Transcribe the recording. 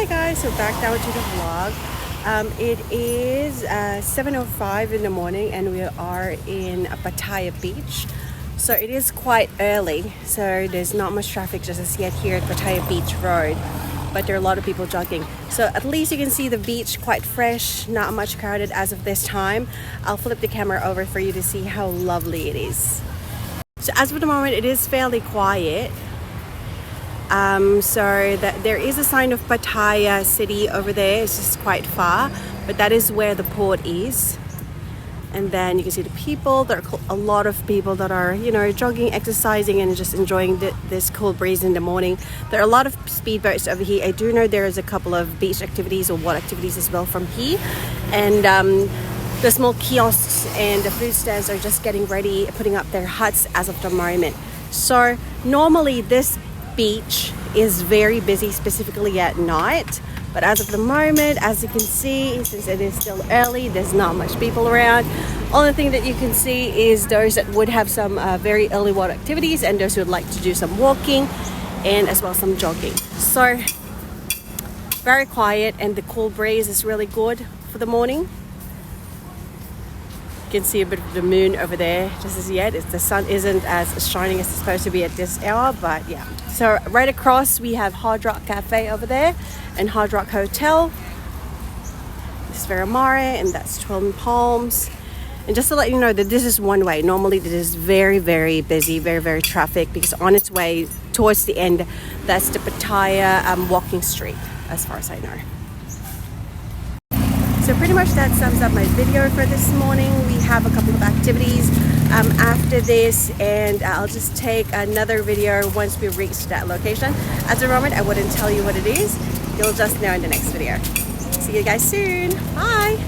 Hi guys, so back down to the vlog. It is 7:05 in the morning and we are in Pattaya beach. So it is quite early, so there's not much traffic just as yet here at Pattaya Beach Road, but there are a lot of people jogging. So at least you can see the beach quite fresh, not much crowded as of this time. I'll flip the camera over for you to see how lovely it is. So as of the moment, it is fairly quiet. So that there is a sign of Pattaya city over there. It's just quite far, but that is where the port is. And then you can see the people. There are a lot of people that are, jogging, exercising, and just enjoying this cool breeze in the morning. There are a lot of speedboats over here. I do know there is a couple of beach activities or water activities as well from here. And the small kiosks and the food stands are just getting ready, putting up their huts as of the moment. So normally this beach is very busy, specifically at night, but as of the moment, as you can see, since it is still early, there's not much people around. Only thing that you can see is those that would have some very early water activities and those who would like to do some walking and as well some jogging. So very quiet, and the cool breeze is really good for the morning. You can see a bit of the moon over there just as yet. The sun isn't as shining as it's supposed to be at this hour, but yeah. So right across we have Hard Rock Cafe over there and Hard Rock Hotel. This is Veramare and that's Twin Palms. And just to let you know that this is one way. Normally this is very, very busy, very, very traffic, because on its way towards the end, that's the Pattaya walking street as far as I know. So pretty much that sums up my video for this morning. We have a couple of activities after this, and I'll just take another video once we reach that location. At the moment, I wouldn't tell you what it is. You'll just know in the next video. See you guys soon. Bye!